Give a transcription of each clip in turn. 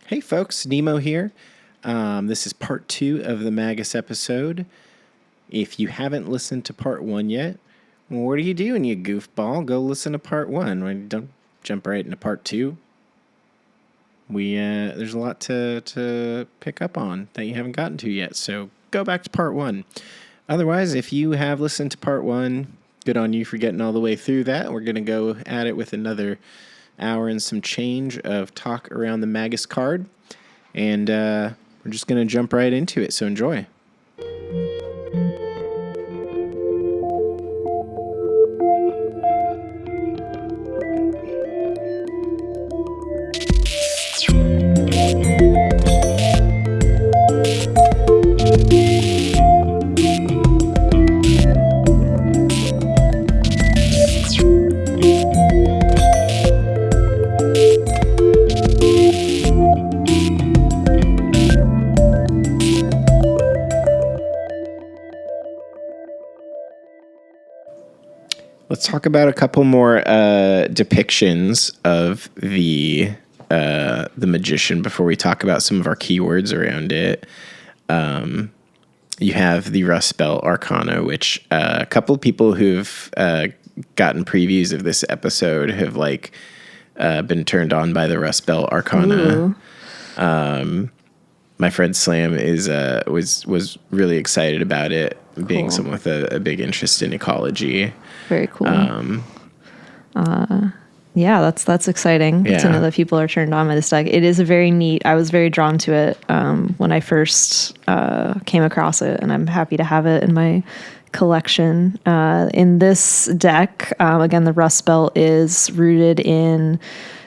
Hey folks, Nemo here. This is part 2 of the Magus episode. If you haven't listened to part 1 yet, what are you doing, you goofball? Go listen to part 1. Don't jump right into part 2. There's a lot to pick up on that you haven't gotten to yet, so go back to part 1. Otherwise, if you have listened to part 1, good on you for getting all the way through that. We're going to go at it with another hour and some change of talk around the Magus card. And we're just going to jump right into it, so enjoy. Let's talk about a couple more depictions of the magician before we talk about some of our keywords around it. You have the Rust Belt Arcana, which a couple of people who've gotten previews of this episode have been turned on by the Rust Belt Arcana. My friend Slam was really excited about it, being someone with a big interest in ecology. Very cool. Yeah, that's exciting to know that people are turned on by this deck. It is a very neat. I was very drawn to it when I first came across it, and I'm happy to have it in my collection. In this deck, again, the Rust Belt is rooted in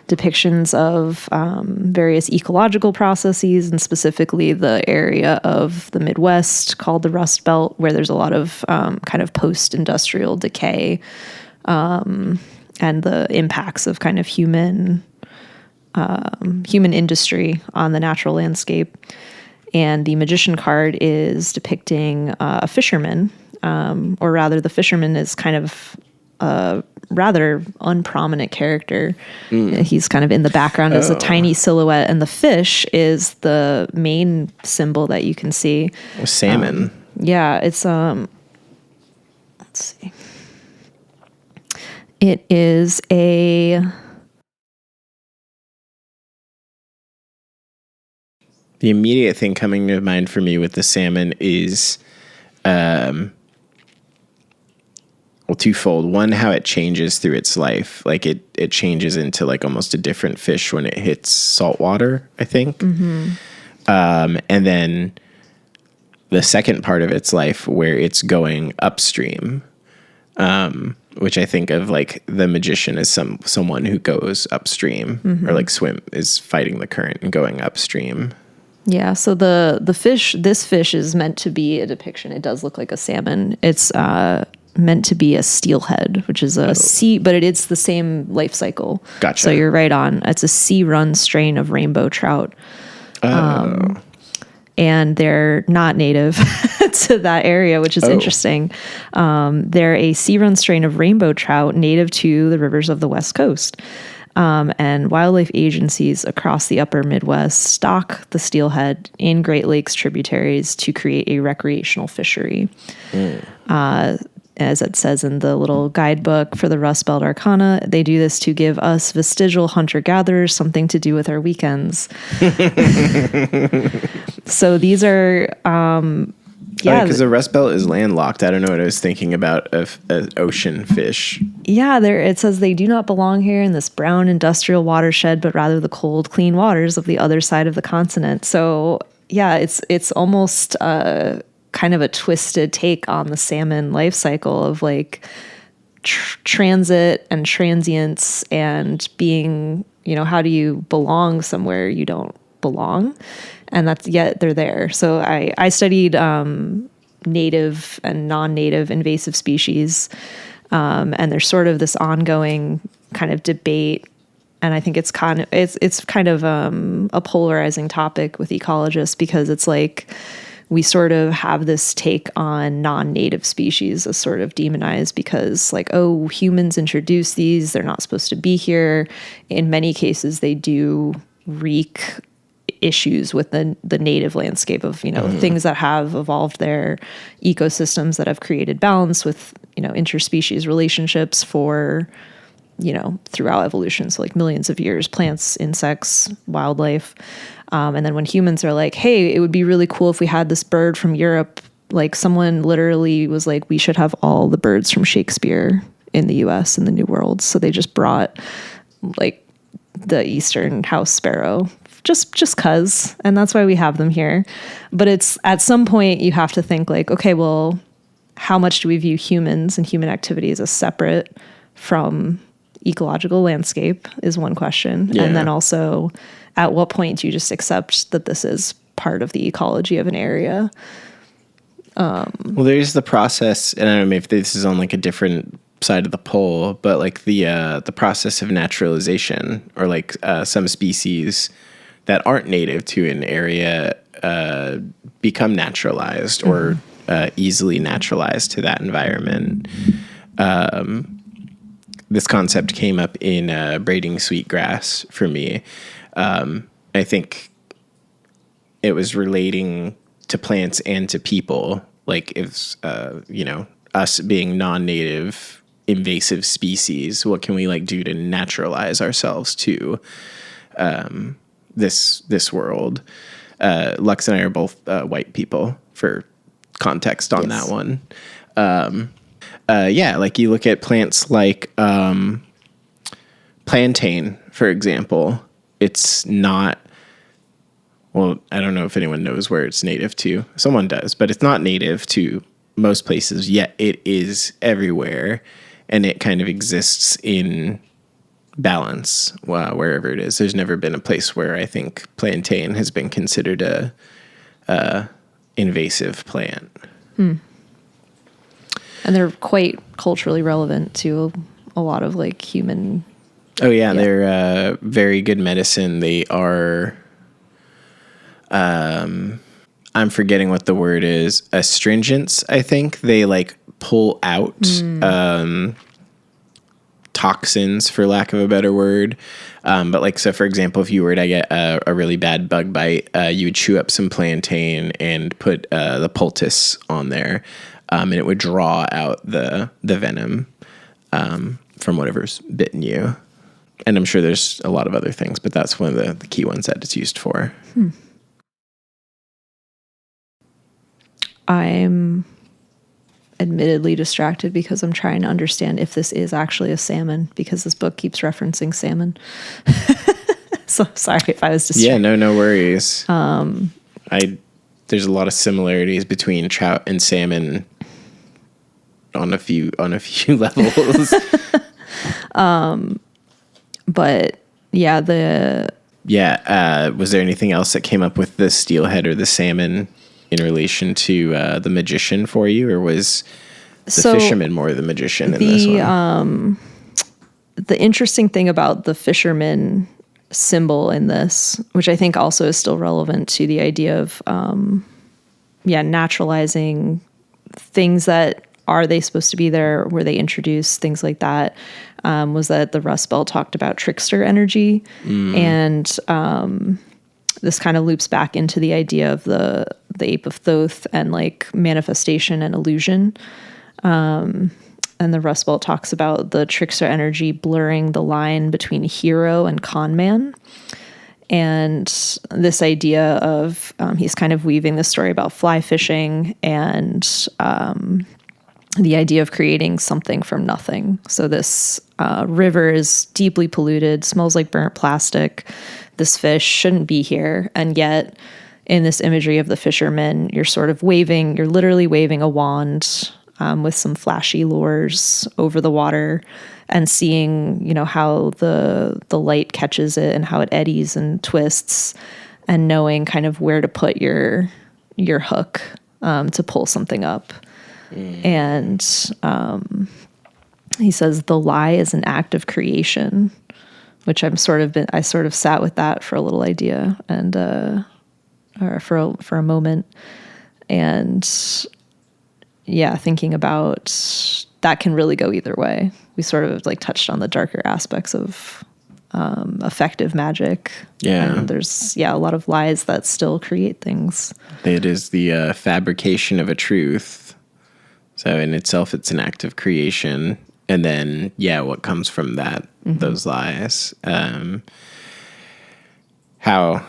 depictions of various ecological processes, and specifically the area of the Midwest called the Rust Belt, where there's a lot of kind of post-industrial decay and the impacts of kind of human industry on the natural landscape. And the Magician card is depicting a fisherman, or rather the fisherman is kind of rather unprominent character. He's kind of in the background as a tiny silhouette, and the fish is the main symbol that you can see. A salmon. It's let's see. It is the immediate thing coming to mind for me with the salmon is twofold. One, how it changes through its life. Like it changes into like almost a different fish when it hits salt water, I think. Mm-hmm. And then the second part of its life where it's going upstream, which I think of like the magician as someone who goes upstream, mm-hmm. or like is fighting the current and going upstream. Yeah, so the fish, this fish is meant to be a depiction. It does look like a salmon. It's meant to be a steelhead, which is a sea, but it's the same life cycle. Gotcha. So you're right on. It's a sea-run strain of rainbow trout. And they're not native to that area, which is interesting. They're a sea-run strain of rainbow trout native to the rivers of the West Coast. And wildlife agencies across the upper Midwest stock the steelhead in Great Lakes tributaries to create a recreational fishery. As it says in the little guidebook for the Rust Belt Arcana, they do this to give us vestigial hunter-gatherers something to do with our weekends. So these are, because the Rust Belt is landlocked. I don't know what I was thinking about an ocean fish. Yeah, it says they do not belong here in this brown industrial watershed, but rather the cold, clean waters of the other side of the continent. So yeah, it's almost kind of a twisted take on the salmon life cycle of like transit and transience and being, how do you belong somewhere you don't belong? And yet they're there. So I studied native and non-native invasive species, and there's sort of this ongoing kind of debate. And I think it's kind of a polarizing topic with ecologists, because it's like we sort of have this take on non-native species as sort of demonized because like, oh, humans introduced these, they're not supposed to be here. In many cases, they do wreak issues with the native landscape of, things that have evolved there, ecosystems that have created balance with, interspecies relationships for, throughout evolution. So like millions of years, plants, insects, wildlife. And then when humans are like, hey, it would be really cool if we had this bird from Europe, like someone literally was like, we should have all the birds from Shakespeare in the US in the New World. So they just brought like the Eastern house sparrow just cause, and that's why we have them here. But it's at some point you have to think like, okay, well, how much do we view humans and human activities as separate from ecological landscape is one question. Yeah. And then also at what point do you just accept that this is part of the ecology of an area? Well, there's the process, and I don't know if this is on like a different side of the pole, but like the process of naturalization, or like some species that aren't native to an area become naturalized or easily naturalized to that environment. This concept came up in braiding sweetgrass for me. I think it was relating to plants and to people, like if us being non-native invasive species, what can we like do to naturalize ourselves to this world? Lux and I are both white people, for context on that one. Like you look at plants like plantain, for example. It's not, well, I don't know if anyone knows where it's native to. Someone does, but it's not native to most places, yet it is everywhere, and it kind of exists in balance wherever it is. There's never been a place where I think plantain has been considered a invasive plant. And they're quite culturally relevant to a lot of like human. Oh yeah. They're very good medicine. They are, I'm forgetting what the word is, astringents, I think. They like pull out toxins, for lack of a better word. But like, so for example, if you were to get a really bad bug bite, you would chew up some plantain and put the poultice on there, and it would draw out the venom from whatever's bitten you. And I'm sure there's a lot of other things, but that's one of the key ones that it's used for. I'm admittedly distracted because I'm trying to understand if this is actually a salmon, because this book keeps referencing salmon. So sorry if I was distracted. Yeah, no worries. There's a lot of similarities between trout and salmon on a few levels. But yeah, was there anything else that came up with the steelhead or the salmon in relation to the magician for you, or was the fisherman more the magician in this one? The interesting thing about the fisherman symbol in this, which I think also is still relevant to the idea of naturalizing things that are they supposed to be there, were they introduced, things like that, was that the Rust Belt talked about trickster energy. And this kind of loops back into the idea of the Ape of Thoth and like manifestation and illusion. And the Rust Belt talks about the trickster energy blurring the line between hero and con man. And this idea of, he's kind of weaving the story about fly fishing and the idea of creating something from nothing. So this river is deeply polluted, smells like burnt plastic. This fish shouldn't be here. And yet in this imagery of the fisherman, you're literally waving a wand with some flashy lures over the water and seeing, how the light catches it and how it eddies and twists, and knowing kind of where to put your hook to pull something up. And he says the lie is an act of creation, which I sort of sat with that for a little idea and or for a moment, and thinking about that can really go either way. We sort of like touched on the darker aspects of effective magic. Yeah. And there's, a lot of lies that still create things. It is the fabrication of a truth. So in itself, it's an act of creation. And then, what comes from that, those lies. How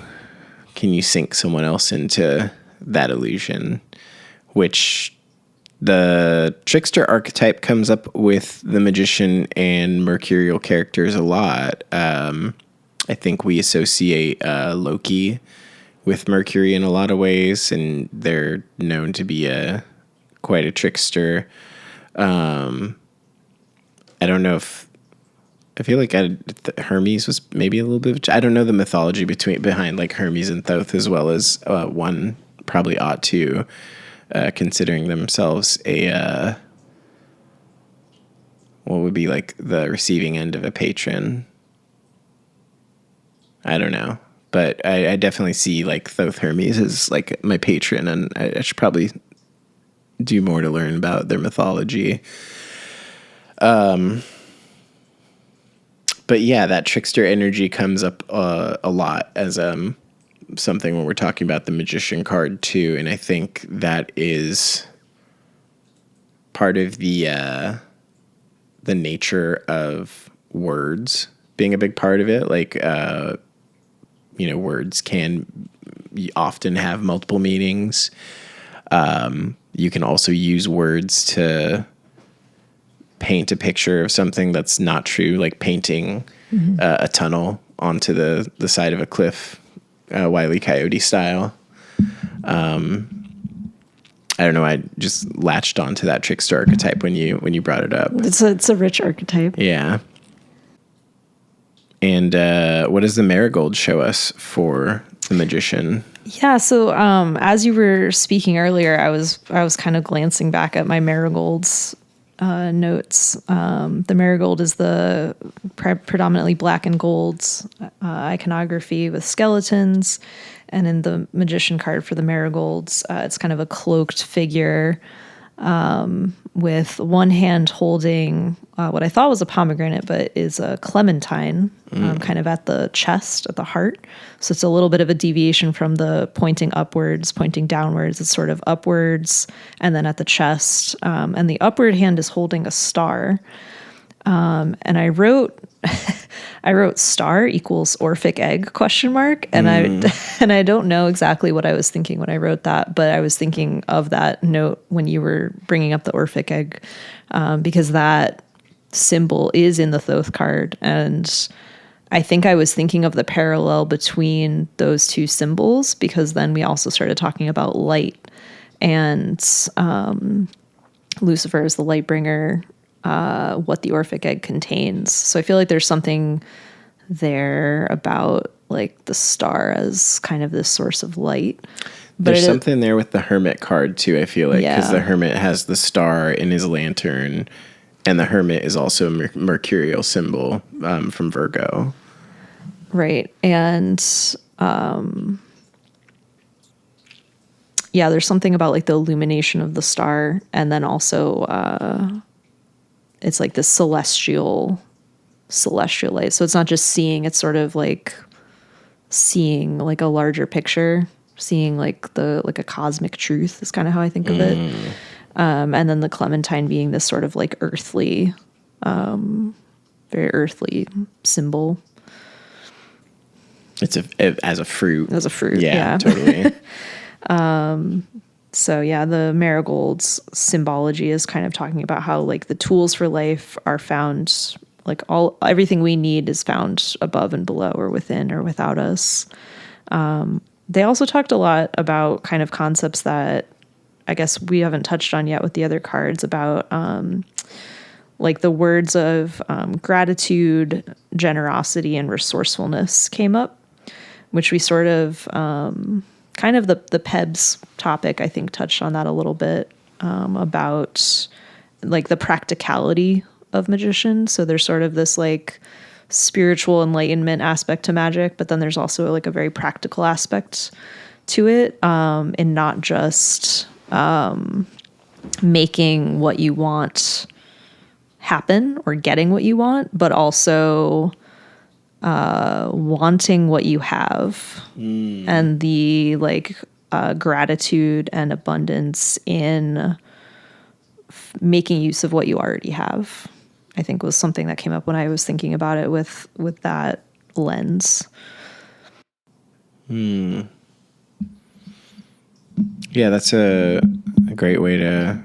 can you sink someone else into that illusion? Which the trickster archetype comes up with the magician and mercurial characters a lot. I think we associate Loki with Mercury in a lot of ways, and they're known to be quite a trickster. I don't know if I feel like Hermes was maybe a little bit. I don't know the mythology behind like Hermes and Thoth as well as one probably ought to, considering themselves what would be like the receiving end of a patron. I don't know, but I definitely see like Thoth Hermes as like my patron, and I should probably do more to learn about their mythology. But that trickster energy comes up a lot as something when we're talking about the magician card too, and I think that is part of the nature of words being a big part of it. Like words can often have multiple meanings. You can also use words to paint a picture of something that's not true, like painting a tunnel onto the side of a cliff, Wile E. Coyote style. I don't know. I just latched onto that trickster archetype when you brought it up. It's a rich archetype. Yeah. And what does the marigold show us for the magician? Yeah, so as you were speaking earlier, I was kind of glancing back at my marigolds notes. The marigold is the predominantly black and gold iconography with skeletons, and in the magician card for the marigolds, it's kind of a cloaked figure with one hand holding what I thought was a pomegranate, but is a clementine, kind of at the chest, at the heart. So it's a little bit of a deviation from the pointing upwards, pointing downwards. It's sort of upwards and then at the chest. And the upward hand is holding a star. And I wrote star equals Orphic egg ? And I don't know exactly what I was thinking when I wrote that, but I was thinking of that note when you were bringing up the Orphic egg, because that symbol is in the Thoth card. And I think I was thinking of the parallel between those two symbols, because then we also started talking about light, and Lucifer is the light bringer, what the Orphic egg contains. So I feel like there's something there about like the star as kind of this source of light. But there's something there with the Hermit card too, I feel like, because the Hermit has the star in his lantern, and the Hermit is also a mercurial symbol from Virgo. Right. And there's something about like the illumination of the star, and then also it's like this celestial light. So it's not just seeing, it's sort of like seeing like a larger picture, seeing like a cosmic truth is kind of how I think of it. And then the clementine being this sort of like earthly, very earthly symbol. It's as a fruit. As a fruit, yeah. Totally. So the marigold's symbology is kind of talking about how like the tools for life are found, like everything we need is found above and below, or within or without us. They also talked a lot about kind of concepts that I guess we haven't touched on yet with the other cards, about like the words of gratitude, generosity, and resourcefulness came up, which we sort of kind of the Pebs topic, I think, touched on that a little bit, about like the practicality of magicians. So there's sort of this like spiritual enlightenment aspect to magic, but then there's also like a very practical aspect to it, and not just making what you want happen or getting what you want, but also wanting what you have and the like gratitude and abundance in making use of what you already have, I think was something that came up when I was thinking about it with that lens. Yeah, that's a great way to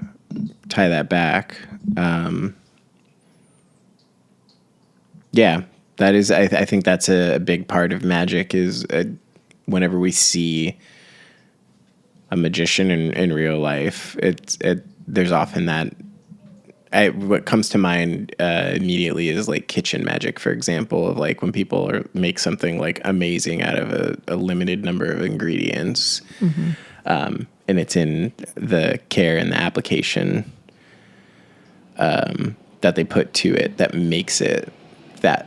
tie that back. Yeah, that is, I think that's a big part of magic is whenever we see a magician in real life, there's often that. What comes to mind immediately is like kitchen magic, for example, of like when people make something like amazing out of a limited number of ingredients, and it's in the care and the application that they put to it that makes it that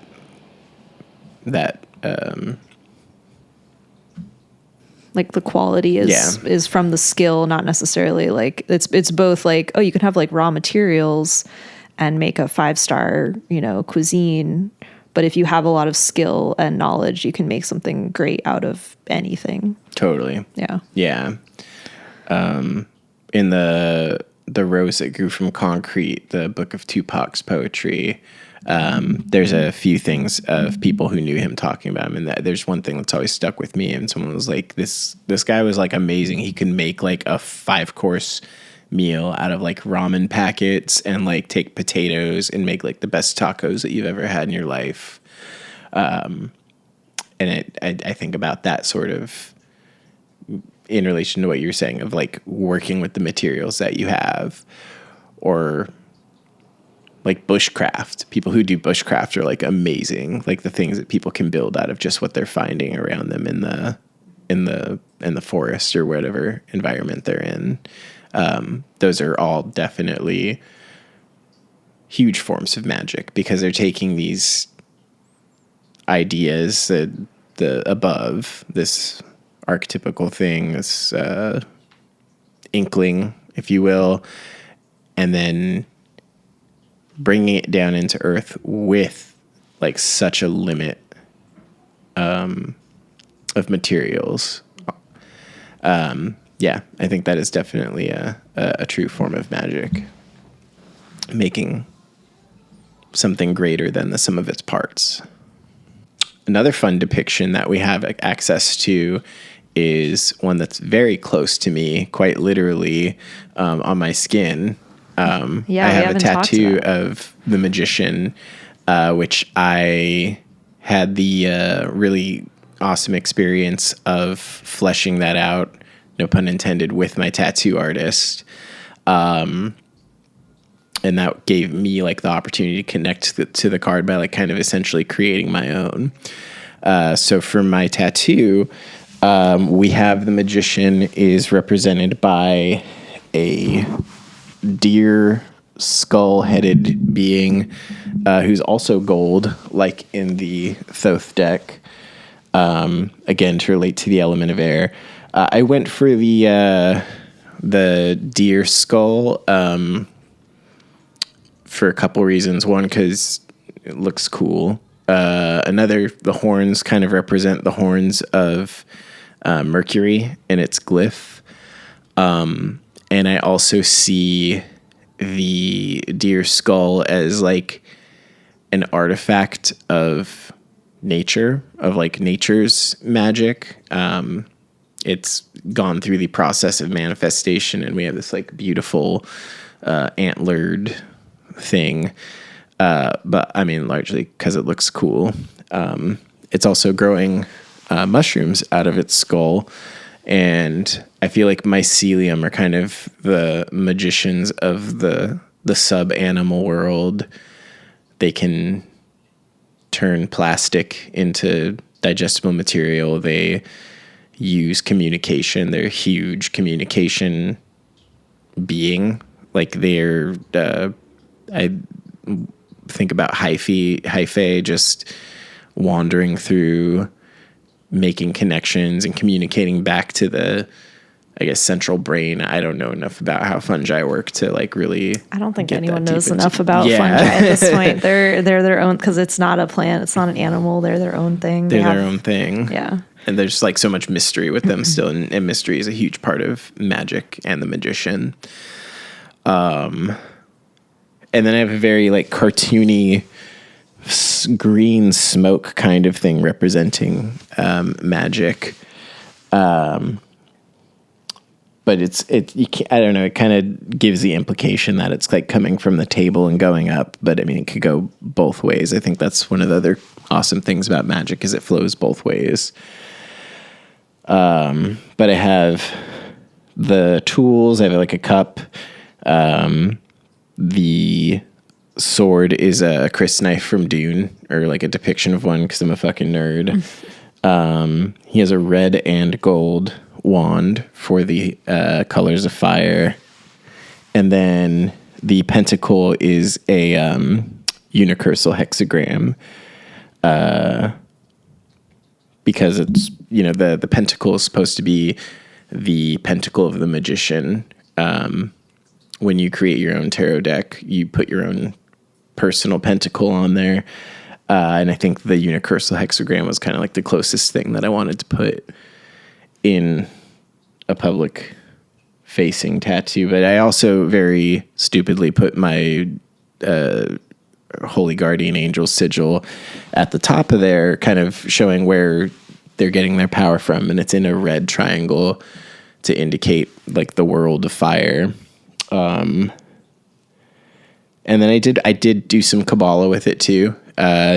like the quality is from the skill, not necessarily like it's both like, oh, you can have like raw materials and make a 5-star, cuisine. But if you have a lot of skill and knowledge, you can make something great out of anything. Totally. Yeah. Yeah. In the Rose That Grew from Concrete, the book of Tupac's poetry, there's a few things of people who knew him talking about him, and there's one thing that's always stuck with me. And someone was like, "This guy was like amazing. He can make like a 5-course meal out of like ramen packets, and like take potatoes and make like the best tacos that you've ever had in your life." And I think about that sort of in relation to what you're saying of like working with the materials that you have, or like bushcraft. People who do bushcraft are like amazing. Like the things that people can build out of just what they're finding around them in the forest or whatever environment they're in. Those are all definitely huge forms of magic, because they're taking these ideas that the above, this archetypical thing, this inkling, if you will, and then bringing it down into earth with like such a limit of materials. Yeah, I think that is definitely a true form of magic, making something greater than the sum of its parts. Another fun depiction that we have access to is one that's very close to me, quite literally, on my skin. I have a tattoo of the magician, which I had the really awesome experience of fleshing that out, no pun intended, with my tattoo artist. And that gave me like the opportunity to connect to the card by like kind of essentially creating my own. So for my tattoo, we have the magician is represented by a deer skull-headed being who's also gold, like in the Thoth deck. Again, to relate to the element of air. I went for the deer skull for a couple reasons. One, because it looks cool. Another, the horns kind of represent the horns of Mercury in its glyph. And I also see the deer skull as like an artifact of nature, of like nature's magic. It's gone through the process of manifestation, and we have this like beautiful antlered thing. But I mean, largely because it looks cool. It's also growing mushrooms out of its skull. And I feel like mycelium are kind of the magicians of the sub-animal world. They can turn plastic into digestible material. They use communication. They're a huge communication being. Like they're, I think about hyphae just wandering through, making connections and communicating back to the I guess, central brain. I don't know enough about how fungi work to like really. I don't think get anyone that knows deep enough into- about Yeah. fungi at this point. They're their own, because it's not a plant, it's not an animal. They're their own thing. They're their own thing. Yeah. And there's like so much mystery with them still, and mystery is a huge part of magic and the magician. And then I have a very like cartoony green smoke kind of thing representing magic. But I don't know, it kind of gives the implication that it's like coming from the table and going up, but I mean, it could go both ways. I think that's one of the other awesome things about magic is it flows both ways. But I have the tools, I have like a cup. The sword is a Chris knife from Dune, or like a depiction of one because I'm a fucking nerd. He has a red and gold wand for the colors of fire, and then the pentacle is a unicursal hexagram, because it's, you know, the pentacle is supposed to be the pentacle of the magician. When you create your own tarot deck, you put your own personal pentacle on there. And I think the unicursal hexagram was kind of like the closest thing that I wanted to put in a public facing tattoo. But I also very stupidly put my Holy Guardian Angel sigil at the top of there, kind of showing where they're getting their power from. And it's in a red triangle to indicate like the world of fire. And then I did do some Kabbalah with it too.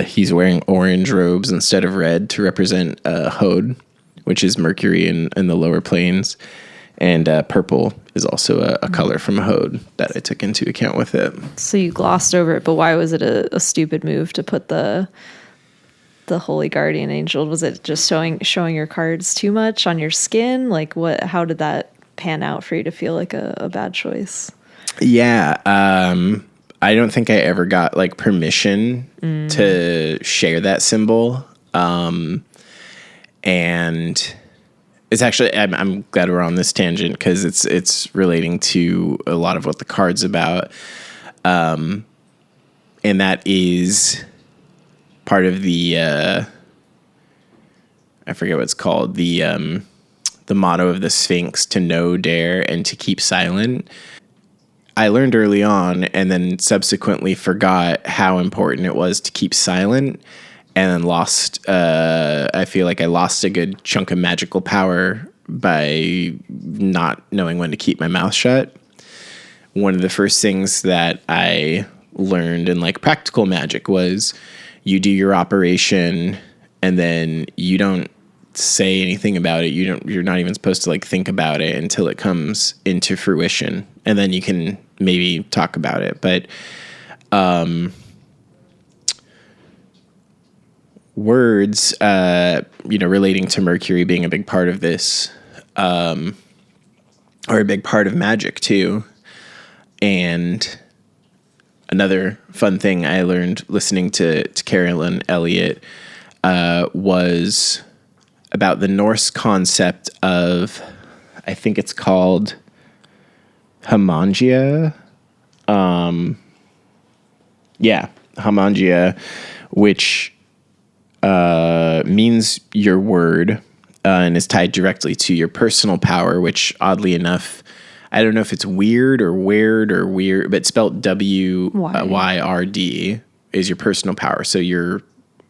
He's wearing orange robes instead of red to represent Hod, which is Mercury in the lower planes. And purple is also a color from Hod that I took into account with it. So you glossed over it, but why was it a stupid move to put the Holy Guardian Angel? Was it just showing your cards too much on your skin? Like how did that pan out for you to feel like a bad choice? Yeah. I don't think I ever got like permission to share that symbol. And it's actually, I'm glad we're on this tangent because it's relating to a lot of what the card's about. And that is part of the, I forget what it's called, the motto of the Sphinx, to know, dare, and to keep silent. I learned early on and then subsequently forgot how important it was to keep silent, and then I feel like I lost a good chunk of magical power by not knowing when to keep my mouth shut. One of the first things that I learned in like practical magic was you do your operation and then you don't say anything about it. You're not even supposed to like think about it until it comes into fruition, and then you can maybe talk about it. But words, relating to Mercury being a big part of this, are a big part of magic too. And another fun thing I learned listening to Carolyn Elliott was about the Norse concept of, I think it's called Hamangia. Hamangia, which means your word, and is tied directly to your personal power, which oddly enough, I don't know if it's weird, but it's spelled WYRD is your personal power. So your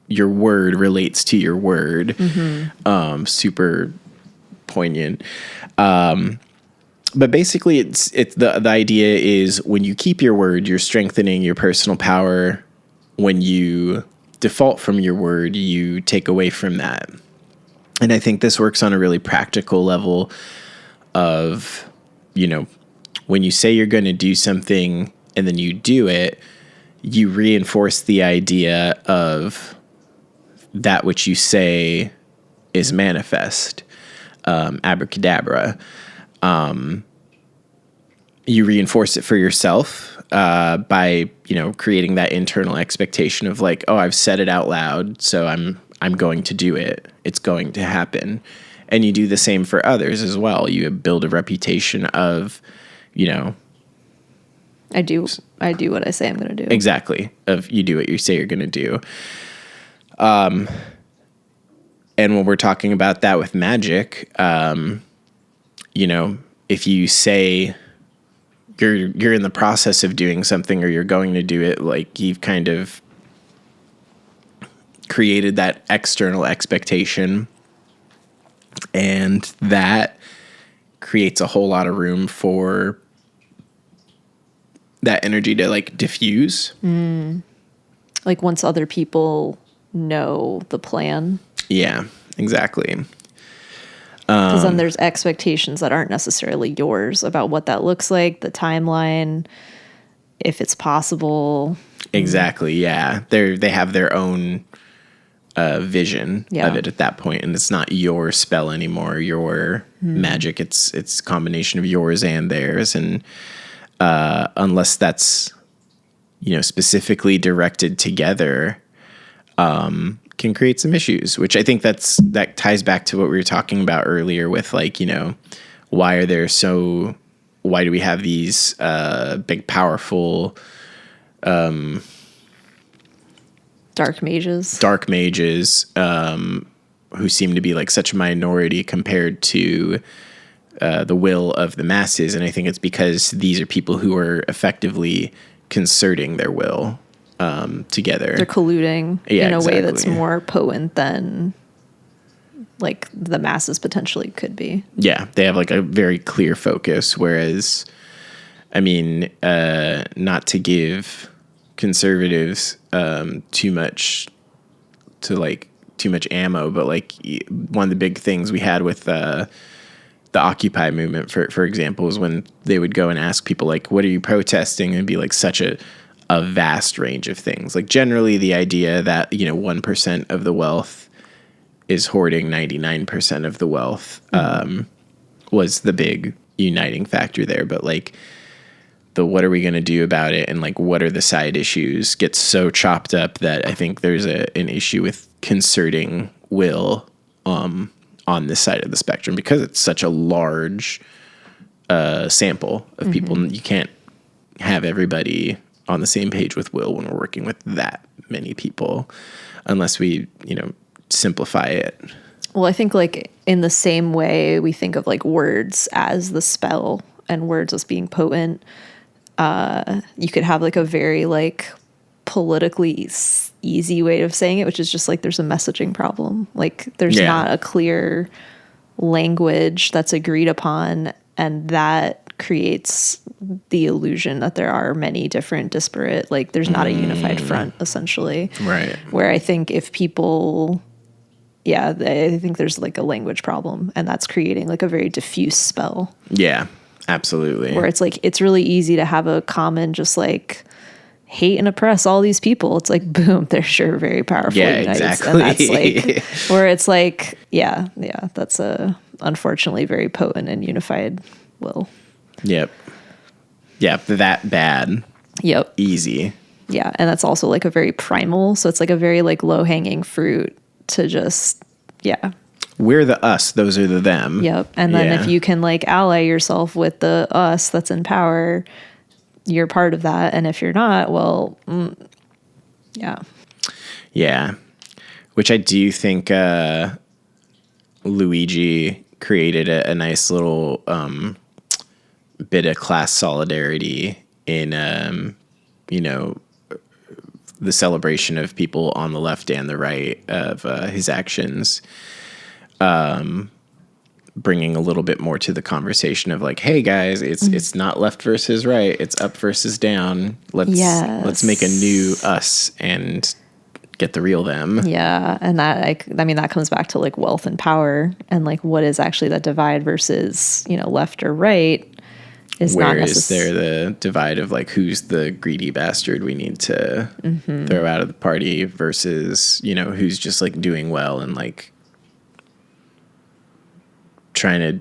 word relates to your word. Mm-hmm. Super poignant. But basically it's the idea is when you keep your word, you're strengthening your personal power. When you default from your word, you take away from that. And I think this works on a really practical level of, when you say you're going to do something and then you do it, you reinforce the idea of that which you say is manifest. Abracadabra. You reinforce it for yourself by, creating that internal expectation of like, oh, I've said it out loud, so I'm going to do it. It's going to happen. And you do the same for others as well. You build a reputation of, you know, I do what I say I'm going to do. exactly. Of you do what you say you're going to do. And when we're talking about that with magic, you know, if you say you're in the process of doing something or you're going to do it, like you've kind of created that external expectation, and that creates a whole lot of room for that energy to like diffuse. Like once other people know the plan. Yeah, exactly. Because then there's expectations that aren't necessarily yours about what that looks like, the timeline, if it's possible. Exactly. Yeah. They have their own vision Yeah. of it at that point, and it's not your spell anymore, your magic. It's a combination of yours and theirs, and unless that's, you know, specifically directed together, can create some issues, which I think that ties back to what we were talking about earlier with, like, you know, why do we have these big, powerful Dark mages who seem to be like such a minority compared to the will of the masses. And I think it's because these are people who are effectively concerting their will together. They're colluding Yeah, in a way that's exactly. more potent than like the masses potentially could be. Yeah, they have like a very clear focus. Whereas, I mean, not to give conservatives too much ammo, but like one of the big things we had with the Occupy movement, for example, is when they would go and ask people like, "What are you protesting?" and it'd be like such a vast range of things. Like generally, the idea that, you know, 1% of the wealth is hoarding 99% of the wealth was the big uniting factor there. But like the what are we going to do about it and like what are the side issues gets so chopped up that I think there's an issue with concerting will on this side of the spectrum, because it's such a large sample of people. You can't have everybody on the same page with will when we're working with that many people, unless we, you know, simplify it. Well, I think like in the same way we think of like words as the spell and words as being potent, you could have like a very like politically easy way of saying it, which is just like there's a messaging problem. Like there's not a clear language that's agreed upon, and that creates the illusion that there are many different disparate, like there's not a unified front essentially. Right. Where I think if people, I think there's like a language problem, and that's creating like a very diffuse spell. Yeah, absolutely. Where it's like, it's really easy to have a common, just like hate and oppress all these people. It's like, boom, they're sure very powerful. Yeah, unites. exactly. And that's like, where it's like, that's a unfortunately very potent and unified will. Yep. That bad. Yep. Easy. Yeah. And that's also like a very primal. So it's like a very like low hanging fruit to just, We're the us, those are the them. Yep. And then if you can like ally yourself with the us that's in power, you're part of that. And if you're not, well, Yeah. Which I do think Luigi created a nice little bit of class solidarity in, you know, the celebration of people on the left and the right of his actions. Bringing a little bit more to the conversation of like, hey guys, it's not left versus right, it's up versus down. Let's make a new us and get the real them. Yeah. And that, I mean, that comes back to like wealth and power, and like what is actually that divide versus, you know, left or right is Where not is there the divide of like who's the greedy bastard we need to throw out of the party versus, you know, who's just like doing well and like trying to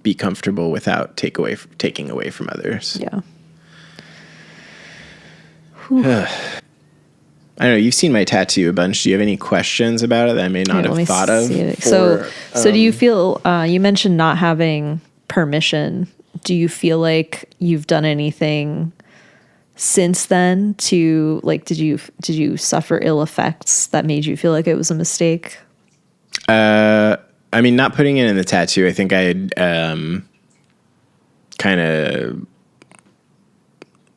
be comfortable without taking away from others. Yeah. I don't know. You've seen my tattoo a bunch. Do you have any questions about it that I may not have thought of? So do you feel, you mentioned not having permission. Do you feel like you've done anything since then to, like, did you suffer ill effects that made you feel like it was a mistake? I mean, not putting it in the tattoo, I think I had kind of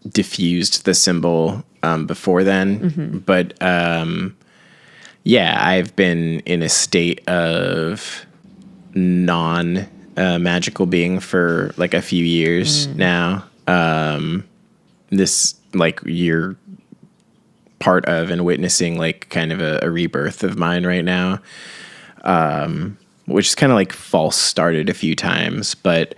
diffused the symbol before then. But yeah, I've been in a state of non-magical being for like a few years now. This, like, you're part of and witnessing like kind of a rebirth of mine right now, which is kind of like false started a few times. But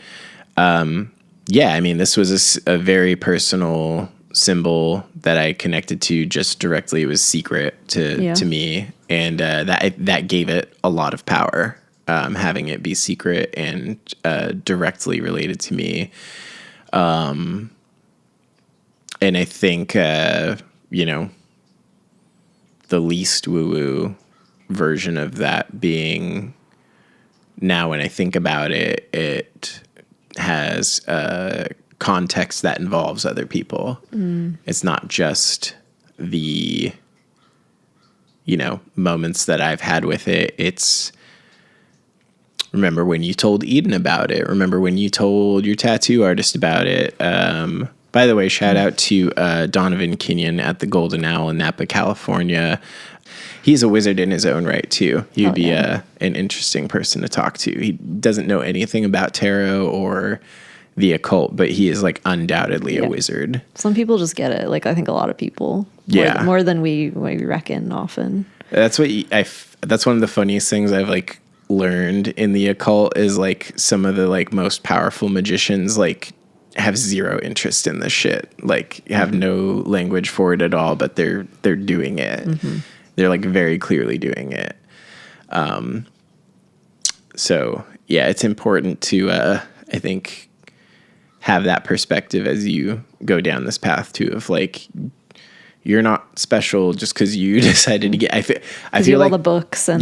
yeah, I mean, this was a very personal symbol that I connected to just directly. It was secret to me, and that gave it a lot of power, having it be secret and directly related to me. And I think, you know, the least woo-woo version of that being, now when I think about it, it has context that involves other people. It's not just the, you know, moments that I've had with it. It's, remember when you told Eden about it? Remember when you told your tattoo artist about it? By the way, shout out to Donovan Kenyon at the Golden Owl in Napa, California. He's a wizard in his own right, too. He'd be an interesting person to talk to. He doesn't know anything about tarot or the occult, but he is, like, undoubtedly a wizard. Some people just get it. Like, I think a lot of people. More than we reckon often. That's what that's one of the funniest things I've, like, learned in the occult is, like, some of the, like, most powerful magicians, like, have zero interest in this shit, like, have no language for it at all, but they're doing it. They're, like, very clearly doing it. So yeah, it's important to I think have that perspective as you go down this path too, of like, you're not special just because you decided to get, I feel like all the books and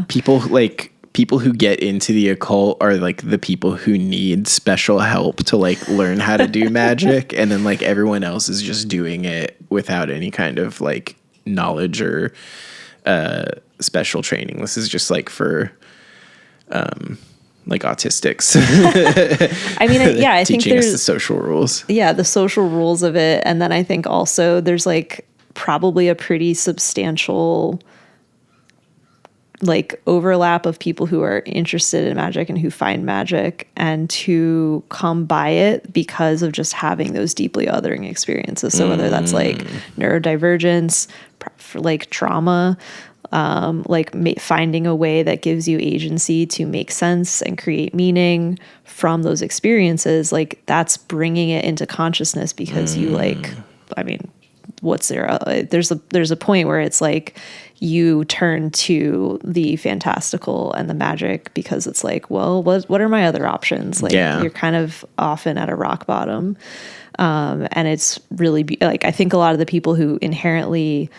people who get into the occult are like the people who need special help to like learn how to do magic. And then like everyone else is just doing it without any kind of like knowledge or special training. This is just like for like autistics. I mean, I think teaching us the social rules. Yeah, the social rules of it. And then I think also there's like probably a pretty substantial like overlap of people who are interested in magic and who find magic and who come by it because of just having those deeply othering experiences. So whether that's like neurodivergence, like trauma, finding a way that gives you agency to make sense and create meaning from those experiences, like that's bringing it into consciousness because you like, I mean, what's there? There's a point where it's like you turn to the fantastical and the magic because it's like, well, what are my other options? Like you're kind of often at a rock bottom. And it's really like, I think a lot of the people who inherently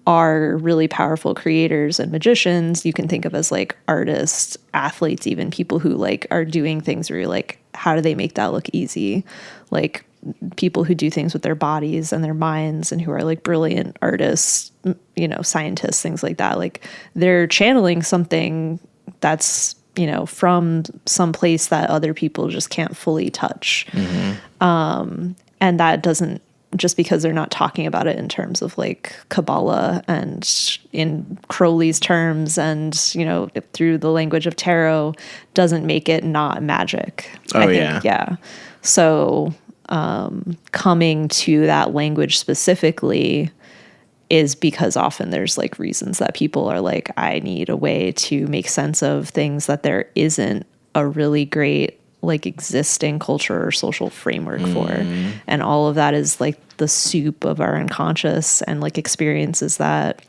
are really powerful creators and magicians, you can think of as like artists, athletes, even people who like are doing things where you're like, how do they make that look easy? Like people who do things with their bodies and their minds and who are like brilliant artists, you know, scientists, things like that. Like they're channeling something that's, you know, from some place that other people just can't fully touch. And that doesn't, just because they're not talking about it in terms of like Kabbalah and in Crowley's terms and, you know, through the language of tarot doesn't make it not magic. I think. Yeah. So coming to that language specifically is because often there's like reasons that people are like, I need a way to make sense of things that there isn't a really great like existing culture or social framework for. And all of that is like the soup of our unconscious and like experiences that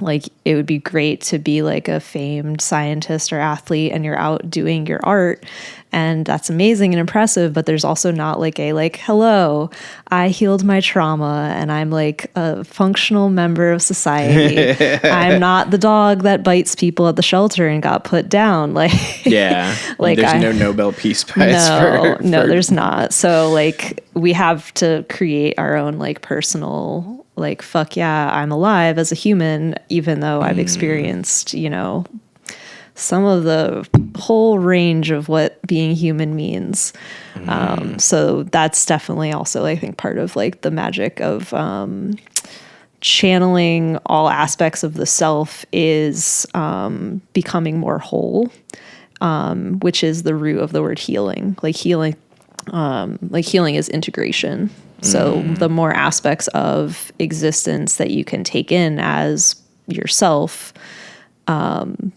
like it would be great to be like a famed scientist or athlete and you're out doing your art, and that's amazing and impressive, but there's also not like a like, hello, I healed my trauma and I'm like a functional member of society. I'm not the dog that bites people at the shelter and got put down. Like, yeah, like there's no Nobel Peace Prize. No, there's not. So like we have to create our own like personal, like, fuck yeah, I'm alive as a human, even though I've experienced, you know, some of the whole range of what being human means. So that's definitely also, I think, part of like the magic of channeling all aspects of the self is becoming more whole, which is the root of the word healing. Like healing is integration. So the more aspects of existence that you can take in as yourself,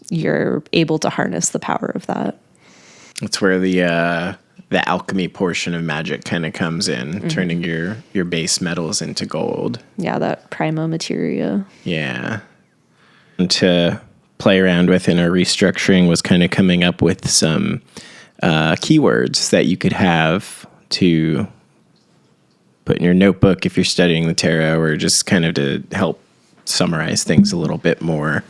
you're able to harness the power of that. That's where the alchemy portion of magic kind of comes in, turning your base metals into gold. Yeah, that prima materia. Yeah. And to play around with in our restructuring was kind of coming up with some keywords that you could have to put in your notebook if you're studying the tarot, or just kind of to help summarize things a little bit more.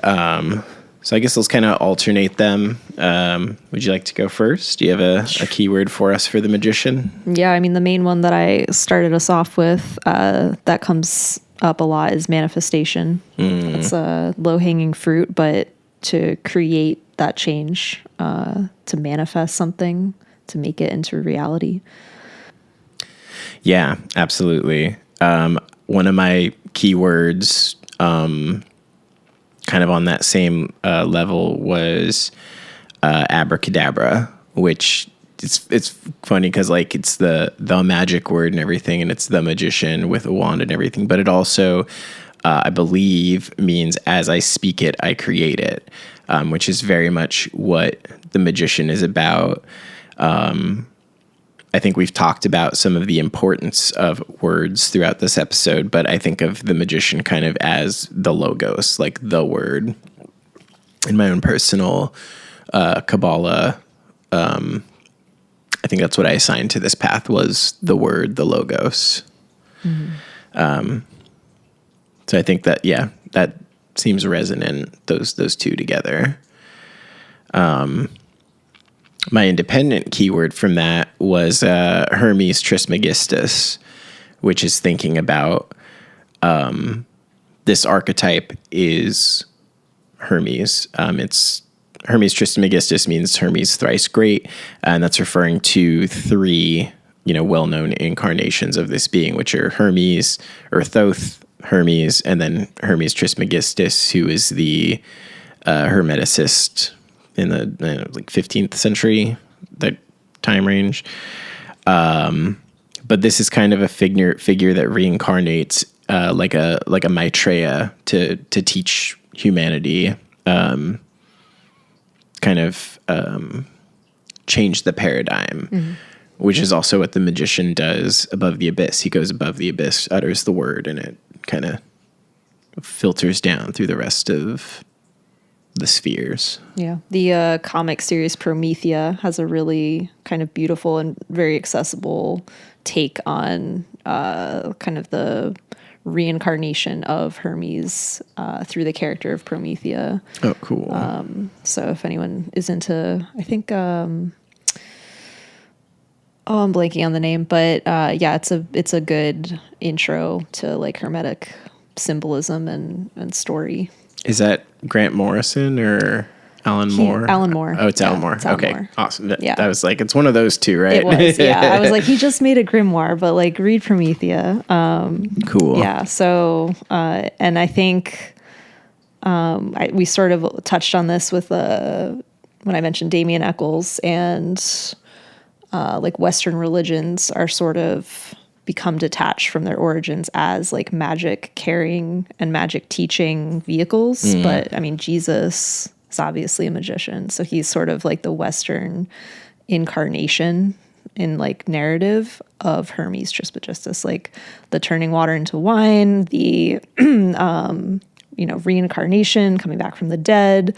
So I guess let's kind of alternate them. Would you like to go first? Do you have a keyword for us for the magician? Yeah, I mean, the main one that I started us off with that comes up a lot is manifestation. It's a low-hanging fruit, but to create that change, to manifest something, to make it into reality. Yeah, absolutely. One of my keywords, kind of on that same level, was abracadabra, which it's funny because like it's the magic word and everything, and it's the magician with a wand and everything, but it also I believe means as I speak it, I create it, which is very much what the magician is about. I think we've talked about some of the importance of words throughout this episode, but I think of the magician kind of as the logos, like the word. In my own personal Kabbalah, I think that's what I assigned to this path, was the word, the logos. So I think that, yeah, that seems resonant, those two together. My independent keyword from that was Hermes Trismegistus, which is thinking about this archetype is Hermes. It's Hermes Trismegistus means Hermes thrice great, and that's referring to three, well-known incarnations of this being, which are Hermes, or Thoth, Hermes, and then Hermes Trismegistus, who is the Hermeticist in the 15th century, that time range. But this is kind of a figure that reincarnates like a Maitreya to teach humanity, kind of change the paradigm, which is also what the magician does above the abyss. He goes above the abyss, utters the word, and it kind of filters down through the rest of the spheres. Yeah. The comic series Promethea has a really kind of beautiful and very accessible take on kind of the reincarnation of Hermes through the character of Promethea. Oh, cool. So if anyone is into, I think, I'm blanking on the name, but yeah, it's a good intro to like Hermetic symbolism and story. Is that Grant Morrison or Alan Moore? Alan Moore. Oh, it's Alan Moore. It's Alan okay, Moore. Awesome. Yeah. That was like, it's one of those two, right? It was, yeah. I was like, he just made a grimoire, but like read Promethea. Cool. Yeah. So, and I think we sort of touched on this with when I mentioned Damien Eccles, and like Western religions are sort of become detached from their origins as like magic carrying and magic teaching vehicles. But I mean, Jesus is obviously a magician. So he's sort of like the Western incarnation in like narrative of Hermes Trismegistus, like the turning water into wine, the reincarnation, coming back from the dead.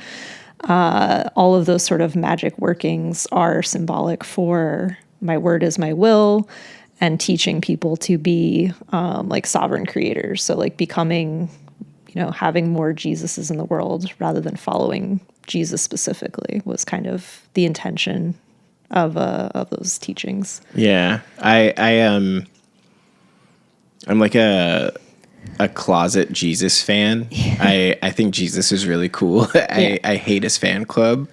All of those sort of magic workings are symbolic for my word is my will, and teaching people to be like sovereign creators. So like becoming, having more Jesuses in the world rather than following Jesus specifically was kind of the intention of those teachings. Yeah, I'm like a closet Jesus fan. Yeah. I think Jesus is really cool. I hate his fan club,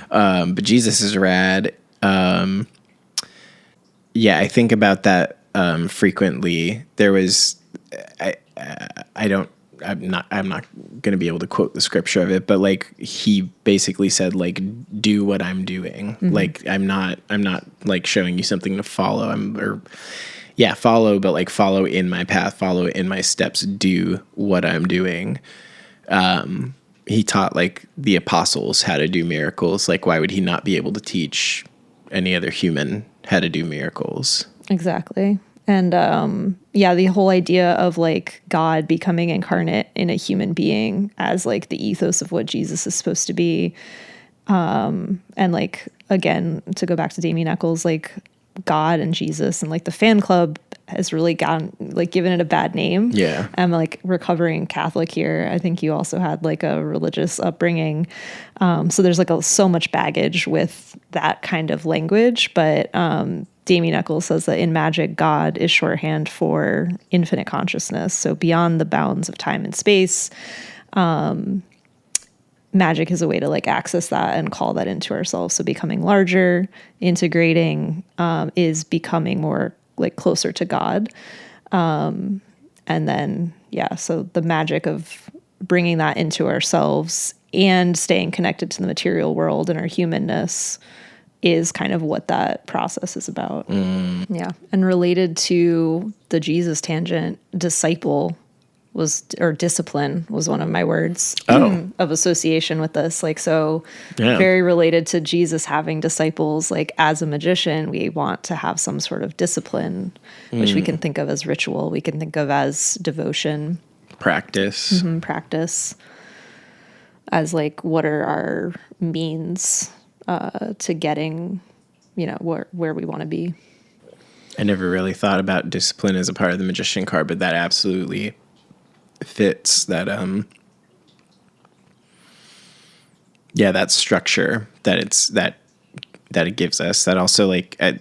but Jesus is rad. I think about that frequently. There was I'm not going to be able to quote the scripture of it, but like he basically said, like, do what I'm doing. Mm-hmm. Like I'm not like showing you something to follow. Follow, but like follow in my path, follow in my steps, do what I'm doing. He taught like the apostles how to do miracles. Like, why would he not be able to teach any other human how to do miracles? Exactly. And the whole idea of like God becoming incarnate in a human being as like the ethos of what Jesus is supposed to be. And like, again, to go back to Damien Eccles, like God and Jesus and like the fan club has really given it a bad name. Yeah. I'm like recovering Catholic here. I think you also had like a religious upbringing. So there's like so much baggage with that kind of language, but Damien Eccles says that in magic, God is shorthand for infinite consciousness. So beyond the bounds of time and space, magic is a way to like access that and call that into ourselves. So becoming larger, integrating, is becoming more like closer to God. And then, so the magic of bringing that into ourselves and staying connected to the material world and our humanness is kind of what that process is about. Mm. Yeah. And related to the Jesus tangent, disciple discipline was one of my words of association with this. Like, so very related to Jesus having disciples. Like as a magician, we want to have some sort of discipline, which we can think of as ritual. We can think of as devotion. Practice. Mm-hmm, practice. As like, what are our means to getting, where we want to be. I never really thought about discipline as a part of the magician card, but that absolutely fits that. That structure that it gives us. That also like, I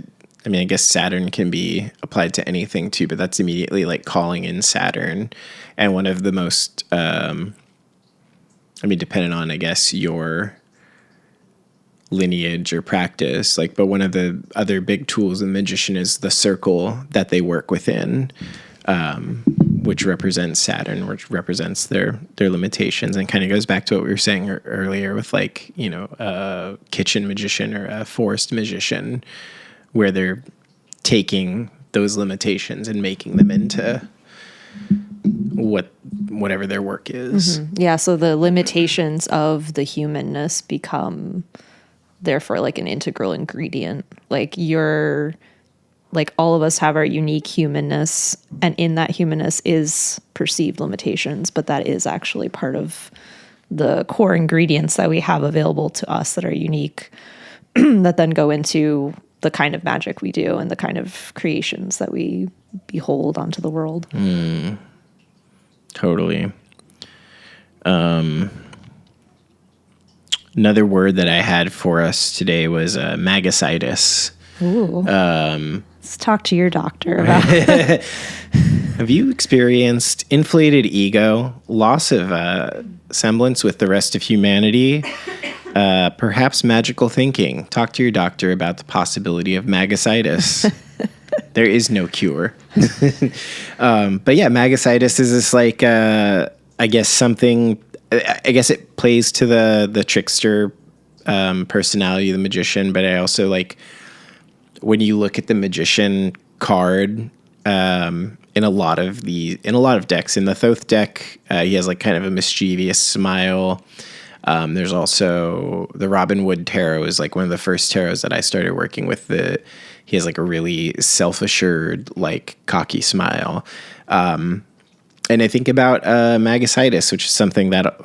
guess Saturn can be applied to anything too, but that's immediately like calling in Saturn, and one of the most, depending on, I guess, your lineage or practice, like, but one of the other big tools of the magician is the circle that they work within, which represents Saturn, which represents their limitations, and kind of goes back to what we were saying earlier with like, a kitchen magician or a forest magician, where they're taking those limitations and making them into whatever their work is. Mm-hmm. Yeah. So the limitations of the humanness become therefore like an integral ingredient. Like all of us have our unique humanness, and in that humanness is perceived limitations, but that is actually part of the core ingredients that we have available to us that are unique, that then go into the kind of magic we do and the kind of creations that we behold onto the world. Totally. Another word that I had for us today was Magusitis. Ooh. Let's talk to your doctor about it. Have you experienced inflated ego, loss of semblance with the rest of humanity, perhaps magical thinking? Talk to your doctor about the possibility of Magusitis. There is no cure. But yeah, Magusitis is this like, I guess something, I guess it plays to the trickster personality of the magician, but I also like, when you look at the magician card, in a lot of decks, in the Thoth deck, he has like kind of a mischievous smile. There's also the Robin Wood tarot is like one of the first tarots that I started working with. He has like a really self-assured, like cocky smile. And I think about Magusitis, which is something that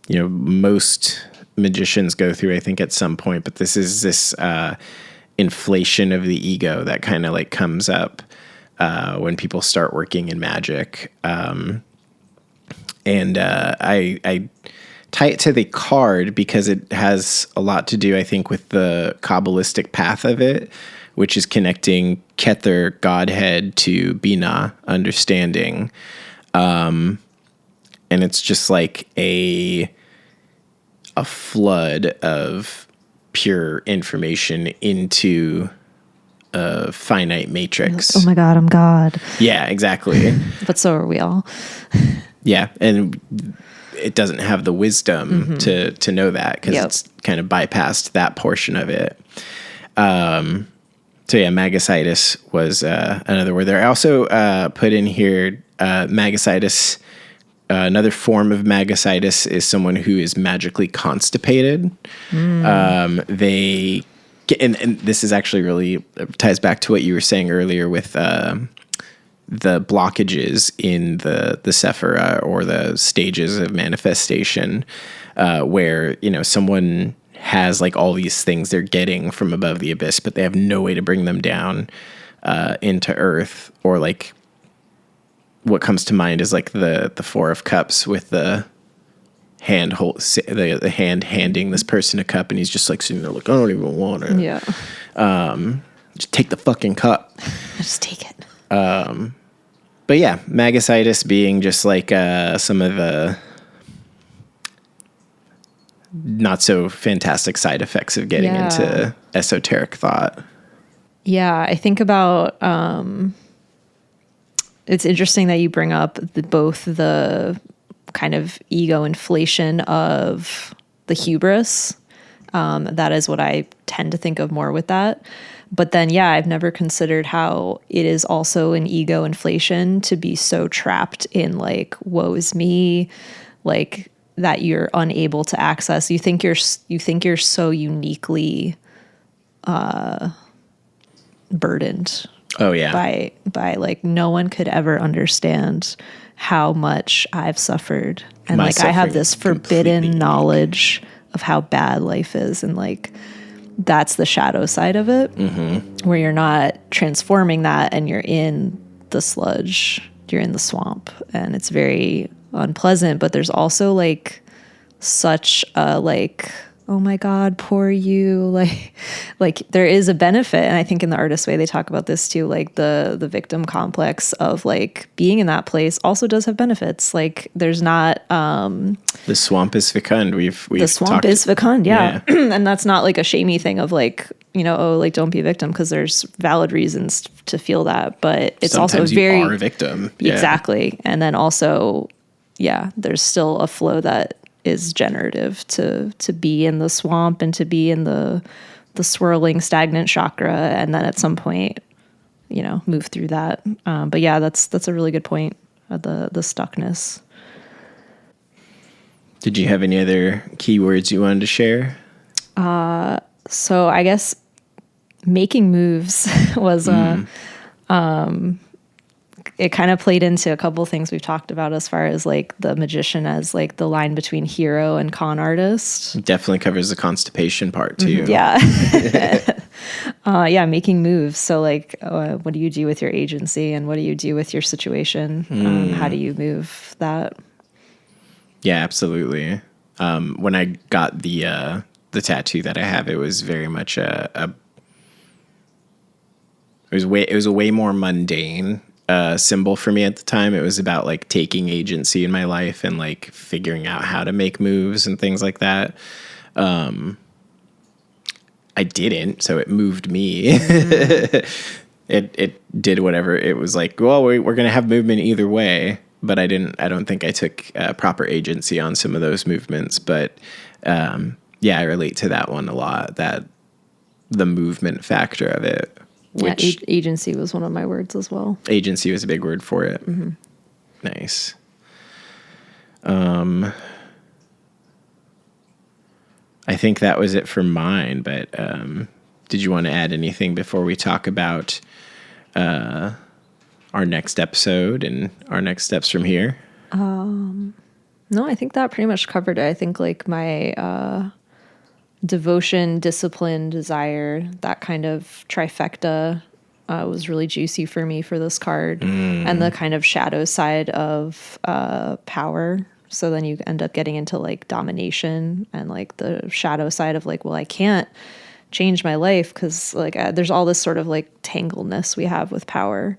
most magicians go through, I think, at some point. But this is this inflation of the ego that kind of like comes up when people start working in magic. I tie it to the card because it has a lot to do, I think, with the Kabbalistic path of it, which is connecting Kether, Godhead, to Binah, understanding. And it's just like a flood of pure information into a finite matrix. Oh my God, I'm God. Yeah, exactly. But so are we all. Yeah, and it doesn't have the wisdom to know that because it's kind of bypassed that portion of it. So yeah, Magusitis was another word there. I also put in here Magusitis. Another form of Magusitis is someone who is magically constipated. They get, and this is actually really ties back to what you were saying earlier with the blockages in the Sephira or the stages of manifestation, where someone has like all these things they're getting from above the abyss, but they have no way to bring them down into earth. Or like what comes to mind is like the Four of Cups with the hand the hand handing this person a cup, and he's just like sitting there like, I don't even want it. Yeah. Just take the fucking cup. Just take it. But yeah, Magusitis being just like some of the not so fantastic side effects of getting into esoteric thought. Yeah, I think about it's interesting that you bring up both the kind of ego inflation of the hubris. That is what I tend to think of more with that. But then, I've never considered how it is also an ego inflation to be so trapped in like, woe is me, like that you're unable to access. You think you're so uniquely burdened. Oh yeah. By like no one could ever understand how much I've suffered. And like I have this forbidden knowledge of how bad life is, and like that's the shadow side of it, where you're not transforming that and you're in the sludge, you're in the swamp, and it's very unpleasant. But there's also like such a like, oh my God, poor you. Like there is a benefit. And I think in the Artist Way, they talk about this too. Like the victim complex of like being in that place also does have benefits. Like there's not, the swamp is fecund. The swamp is fecund. Yeah. And that's not like a shamey thing of like, like don't be a victim, because there's valid reasons to feel that, but it's sometimes also very, you are a victim. Yeah. Exactly. And then also, there's still a flow that is generative to be in the swamp and to be in the swirling stagnant chakra, and then at some point move through that. But that's a really good point, the stuckness. Did you have any other keywords you wanted to share? So I guess making moves was it kind of played into a couple of things we've talked about as far as like the magician as like the line between hero and con artist. It definitely covers the constipation part too. Yeah. Making moves. So like, what do you do with your agency, and what do you do with your situation? How do you move that? Yeah, absolutely. When I got the tattoo that I have, it was very much it was a way more mundane symbol for me at the time. It was about like taking agency in my life and like figuring out how to make moves and things like that. I didn't, so it moved me. It did whatever. It was like, well, we're going to have movement either way. But I don't think I took proper agency on some of those movements. But I relate to that one a lot, that the movement factor of it. Which agency was one of my words as well. Agency was a big word for it. Mm-hmm. Nice. I think that was it for mine, but did you want to add anything before we talk about our next episode and our next steps from here? No, I think that pretty much covered it. I think like my devotion, discipline, desire, that kind of trifecta was really juicy for me for this card. And the kind of shadow side of power. So then you end up getting into like domination and like the shadow side of like, well, I can't change my life because like there's all this sort of like tangledness we have with power.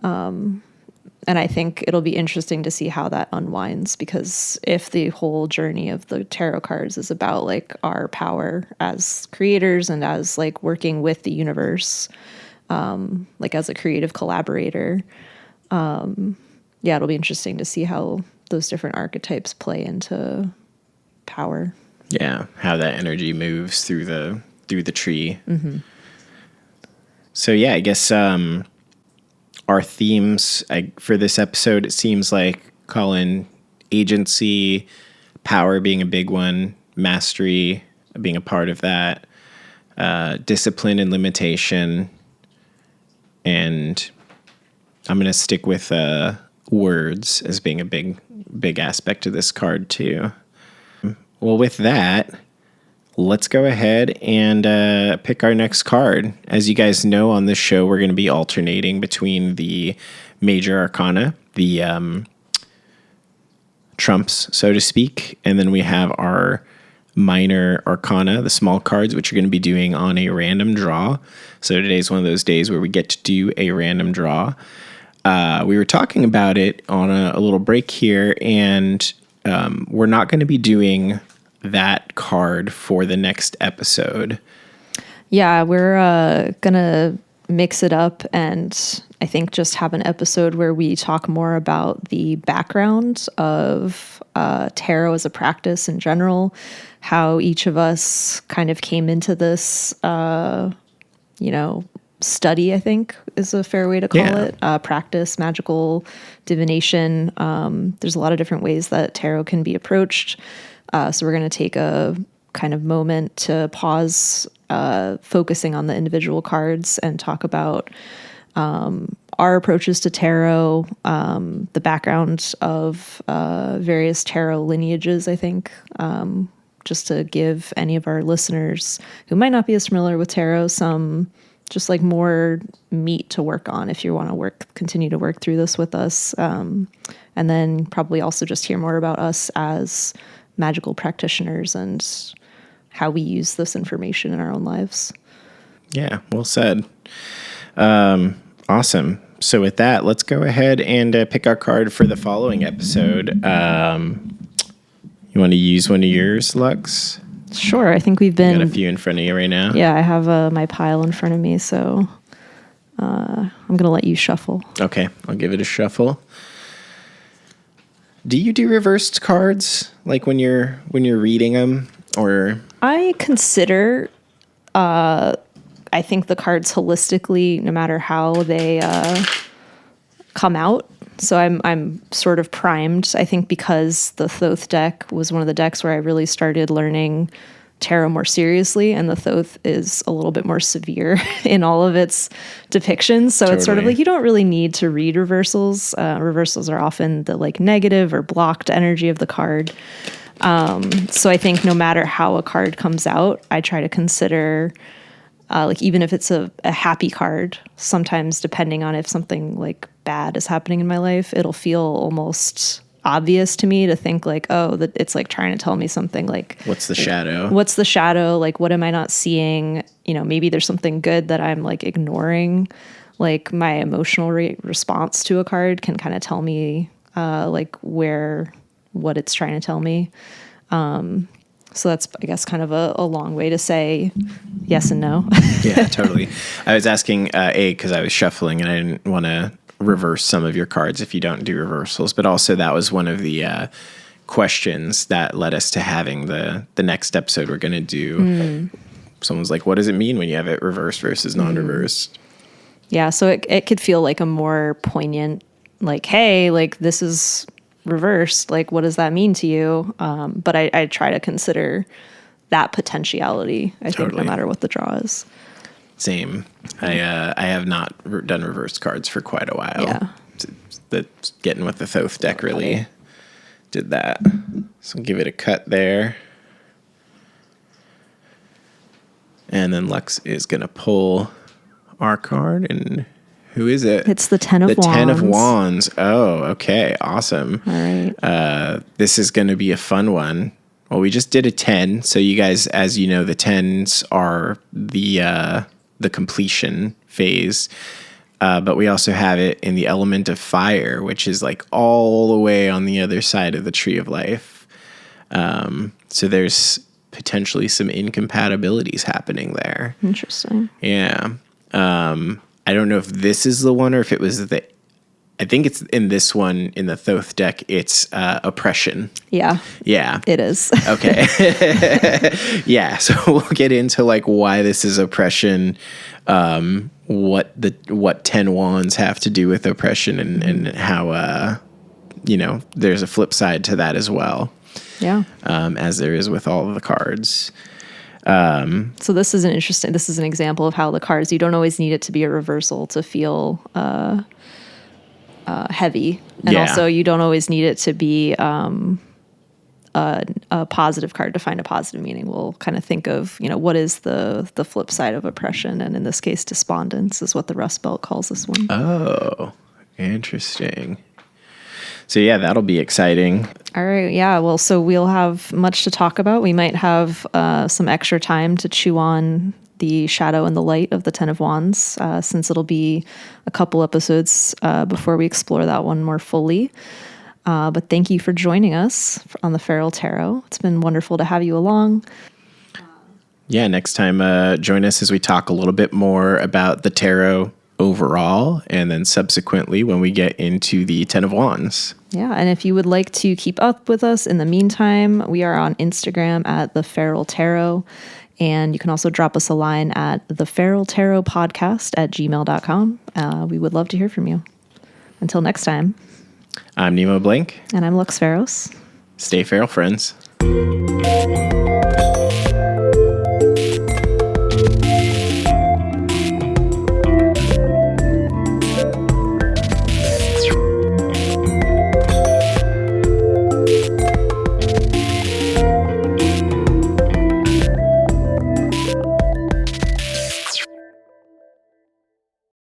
And I think it'll be interesting to see how that unwinds, because if the whole journey of the tarot cards is about like our power as creators and as like working with the universe, like as a creative collaborator, yeah, it'll be interesting to see how those different archetypes play into power. Yeah, how that energy moves through the tree. So yeah, I guess our themes for this episode, it seems like, Colin, agency, power being a big one, mastery being a part of that, discipline and limitation, and I'm going to stick with words as being a big aspect of this card too. Well, with that, let's go ahead and pick our next card. As you guys know, on this show, we're going to be alternating between the major arcana, the trumps, so to speak, and then we have our minor arcana, the small cards, which are going to be doing on a random draw. So today's one of those days where we get to do a random draw. We were talking about it on a little break here, and we're not going to be doing that card for the next episode. Yeah, we're gonna mix it up, and I think just have an episode where we talk more about the background of tarot as a practice in general, how each of us kind of came into this, study, I think is a fair way to call it. Practice, magical divination. There's a lot of different ways that tarot can be approached. So we're going to take a kind of moment to pause, focusing on the individual cards, and talk about our approaches to tarot, the background of various tarot lineages, I think, just to give any of our listeners who might not be as familiar with tarot some just like more meat to work on if you want to continue to work through this with us. And then probably also just hear more about us as magical practitioners and how we use this information in our own lives. Yeah, well said. Awesome. So with that, let's go ahead and pick our card for the following episode. You want to use one of yours, Lux? Sure. I think we've been... You got a few in front of you right now? Yeah, I have my pile in front of me, so I'm going to let you shuffle. Okay, I'll give it a shuffle. Do you do reversed cards, like when you're reading them, or? I consider, I think the cards holistically, no matter how they come out. So I'm sort of primed, I think, because the Thoth deck was one of the decks where I really started learning tarot more seriously, and the Thoth is a little bit more severe in all of its depictions. So It's sort of like you don't really need to read reversals. Reversals are often the like negative or blocked energy of the card. So I think no matter how a card comes out, I try to consider, like even if it's a happy card, sometimes depending on if something like bad is happening in my life, it'll feel almost obvious to me to think like, oh, that it's like trying to tell me something like, what's the shadow? What's the shadow? Like, what am I not seeing? You know, maybe there's something good that I'm like ignoring. Like my emotional response to a card can kind of tell me like what it's trying to tell me. So that's, I guess, kind of a long way to say yes and no. Yeah, totally. I was asking, because I was shuffling and I didn't want to reverse some of your cards if you don't do reversals, but also that was one of the questions that led us to having the next episode we're going to do. Someone's like, what does it mean when you have it reversed versus non-reversed? Yeah, so it could feel like a more poignant, like, hey, like this is reversed, like what does that mean to you? But I try to consider that potentiality, I think, no matter what the draw is. Same. I have not done reverse cards for quite a while. Yeah. That's getting with the Thoth deck really did that. So give it a cut there. And then Lux is going to pull our card. And who is it? It's the Ten of Wands. The Ten of Wands. Oh, okay. Awesome. All right. This is going to be a fun one. Well, we just did a 10. So you guys, as you know, the 10s are the completion phase. But we also have it in the element of fire, which is like all the way on the other side of the tree of life. So there's potentially some incompatibilities happening there. Interesting. Yeah. I don't know if this is the one or if it was I think it's in this one in the Thoth deck. It's oppression. Yeah. Yeah. It is. Okay. Yeah. So we'll get into like why this is oppression, what 10 wands have to do with oppression and how, there's a flip side to that as well. Yeah. As there is with all of the cards. So this is an example of how the cards, you don't always need it to be a reversal to feel heavy. And also you don't always need it to be a positive card to find a positive meaning. We'll kind of think of, what is the flip side of oppression? And in this case, despondence is what the Rust Belt calls this one. Oh, interesting. So yeah, that'll be exciting. All right. Yeah. Well, so we'll have much to talk about. We might have some extra time to chew on the shadow and the light of the Ten of Wands, since it'll be a couple episodes before we explore that one more fully. But thank you for joining us on the Feral Tarot. It's been wonderful to have you along. Yeah, next time join us as we talk a little bit more about the tarot overall, and then subsequently when we get into the Ten of Wands. Yeah, and if you would like to keep up with us in the meantime, we are on Instagram at the Feral Tarot, and you can also drop us a line at theferaltarotpodcast@gmail.com. We would love to hear from you. Until next time. I'm Nemo Blank. And I'm Lux Faros. Stay feral, friends.